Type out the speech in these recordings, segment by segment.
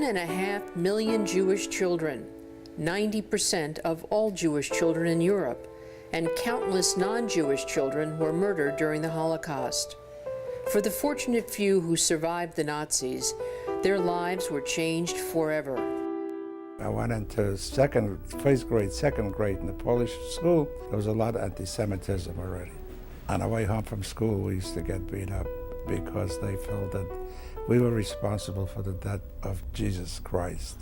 1.5 million Jewish children, 90% of all Jewish children in Europe, and countless non-Jewish children were murdered during the Holocaust. For the fortunate few who survived the Nazis, their lives were changed forever. I went into first grade, second grade in the Polish school. There was a lot of anti-Semitism already. On our way home from school, we used to get beat up because they felt that we were responsible for the death of Jesus Christ.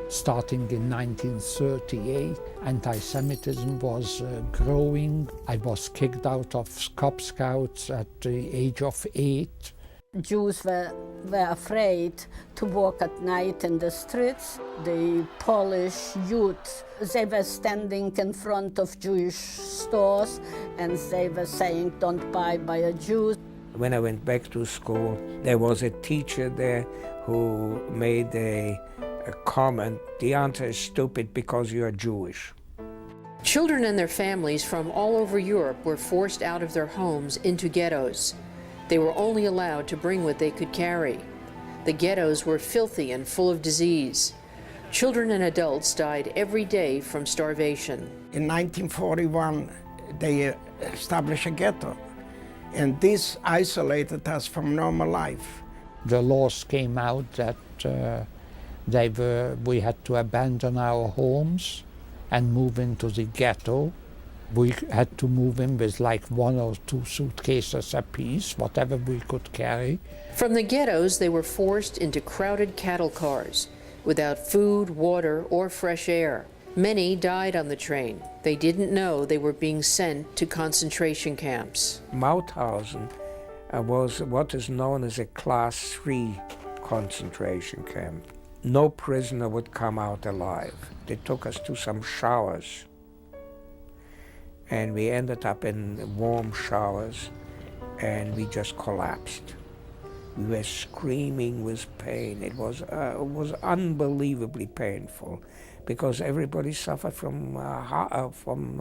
Starting in 1938, anti-Semitism was growing. I was kicked out of Cub Scouts at the age of 8. Jews were afraid to walk at night in the streets. The Polish youth, they were standing in front of Jewish stores and they were saying, "Don't buy by a Jew." When I went back to school, there was a teacher there who made a comment, "The answer is stupid because you are Jewish." Children and their families from all over Europe were forced out of their homes into ghettos. They were only allowed to bring what they could carry. The ghettos were filthy and full of disease. Children and adults died every day from starvation. In 1941, they established a ghetto, and this isolated us from normal life. The laws came out that we had to abandon our homes and move into the ghetto. We had to move in with like 1 or 2 suitcases apiece, whatever we could carry. From the ghettos, they were forced into crowded cattle cars without food, water, or fresh air. Many died on the train. They didn't know they were being sent to concentration camps. Mauthausen was what is known as a Class 3 concentration camp. No prisoner would come out alive. They took us to some showers, and we ended up in warm showers, and we just collapsed. We were screaming with pain. It was unbelievably painful because everybody suffered from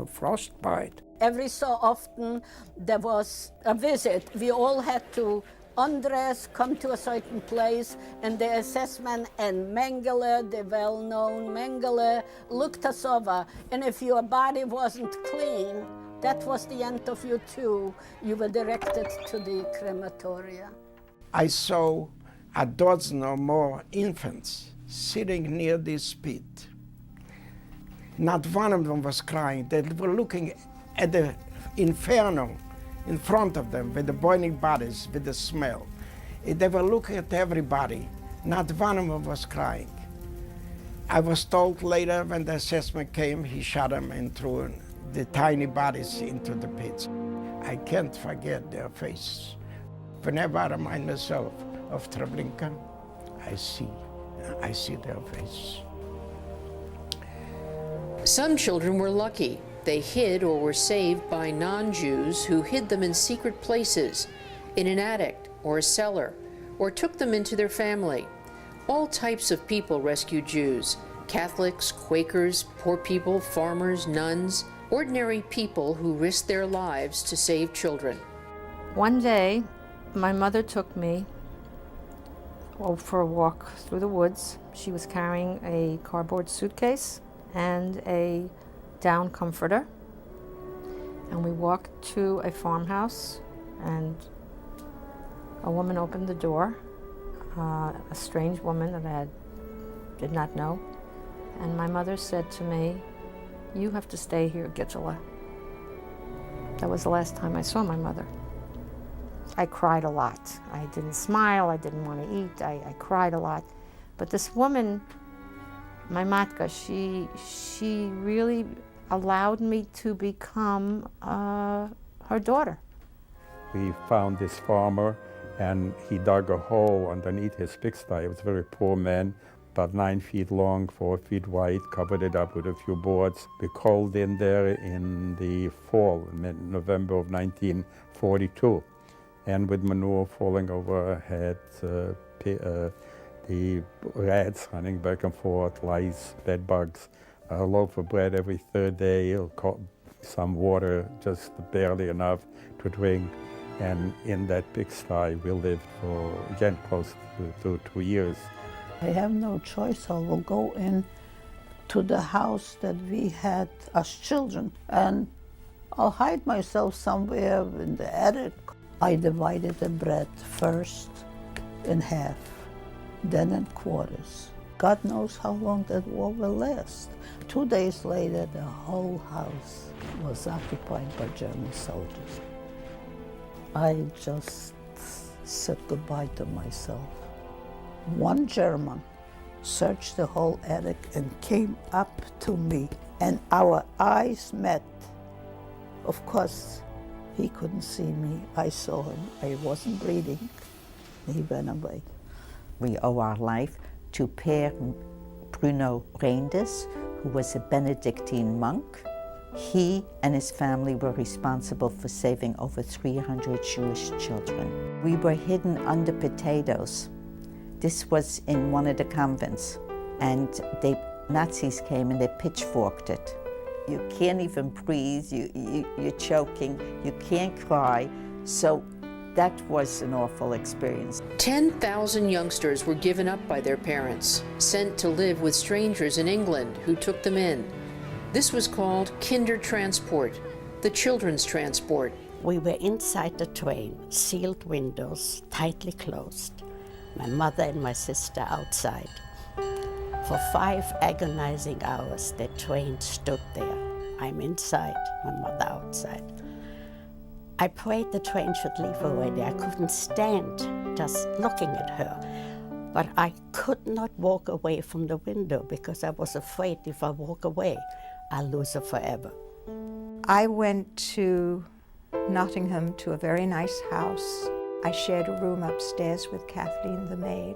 frostbite. Every so often there was a visit. We all had to undress, come to a certain place, and the assessment and Mengele, the well-known Mengele, looked us over. And if your body wasn't clean, that was the end of you too. You were directed to the crematoria. I saw a dozen or more infants sitting near this pit. Not one of them was crying. They were looking at the inferno in front of them with the boiling bodies, with the smell. They were looking at everybody. Not one of them was crying. I was told later when the assessment came, he shot them and threw the tiny bodies into the pits. I can't forget their faces. Whenever I remind myself of Treblinka, I see their faces. Some children were lucky. They hid or were saved by non-Jews who hid them in secret places, in an attic or a cellar, or took them into their family. All types of people rescued Jews: Catholics, Quakers, poor people, farmers, nuns, ordinary people who risked their lives to save children. One day, my mother took me for a walk through the woods. She was carrying a cardboard suitcase and a down comforter, and we walked to a farmhouse, and a woman opened the door, a strange woman that I did not know, and my mother said to me, "You have to stay here, Gitula." That was the last time I saw my mother. I cried a lot. I didn't smile, I didn't want to eat, I cried a lot. But this woman, my matka, she really allowed me to become her daughter. We found this farmer, and he dug a hole underneath his pigsty. He was a very poor man, about 9 feet long, 4 feet wide, covered it up with a few boards. We crawled in there in the fall, in November of 1942. And with manure falling overhead, the rats running back and forth, lice, bed bugs, a loaf of bread every third day, some water, just barely enough to drink. And in that pigsty, we lived for, again, close to 2 years. I have no choice. I will go in to the house that we had as children, and I'll hide myself somewhere in the attic. I divided the bread first in half, then in quarters. God knows how long that war will last. 2 days later, the whole house was occupied by German soldiers. I just said goodbye to myself. One German searched the whole attic and came up to me, and our eyes met. Of course, he couldn't see me. I saw him. I wasn't bleeding. He went away. We owe our life to Père Bruno Reinders, who was a Benedictine monk. He and his family were responsible for saving over 300 Jewish children. We were hidden under potatoes. This was in one of the convents, and Nazis came and they pitchforked it. You can't even breathe, you're choking, you can't cry, so that was an awful experience. 10,000 youngsters were given up by their parents, sent to live with strangers in England who took them in. This was called Kindertransport, the children's transport. We were inside the train, sealed windows, tightly closed. My mother and my sister outside. For 5 agonizing hours, the train stood there. I'm inside, my mother outside. I prayed the train should leave already. I couldn't stand just looking at her. But I could not walk away from the window because I was afraid if I walk away, I'll lose her forever. I went to Nottingham to a very nice house. I shared a room upstairs with Kathleen, the maid,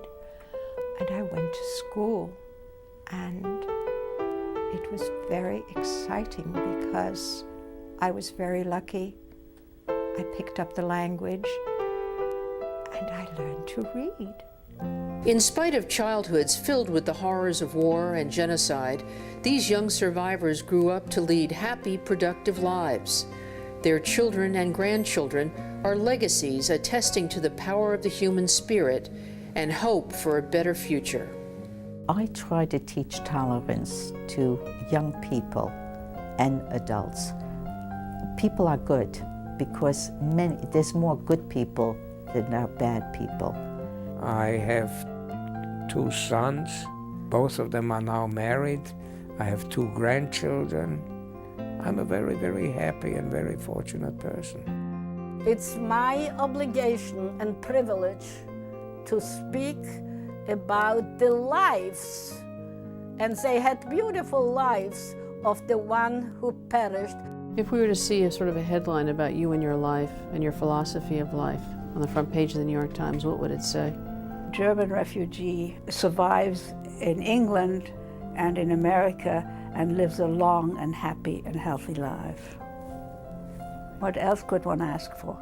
and I went to school. And it was very exciting because I was very lucky. I picked up the language and I learned to read. In spite of childhoods filled with the horrors of war and genocide, these young survivors grew up to lead happy, productive lives. Their children and grandchildren are legacies attesting to the power of the human spirit and hope for a better future. I try to teach tolerance to young people and adults. People are good because there's more good people than there are bad people. I have 2 sons. Both of them are now married. I have 2 grandchildren. I'm a very, very happy and very fortunate person. It's my obligation and privilege to speak about the lives, and they had beautiful lives, of the one who perished. If we were to see a sort of a headline about you and your life and your philosophy of life on the front page of the New York Times, what would it say? German refugee survives in England and in America and lives a long and happy and healthy life. What else could one ask for?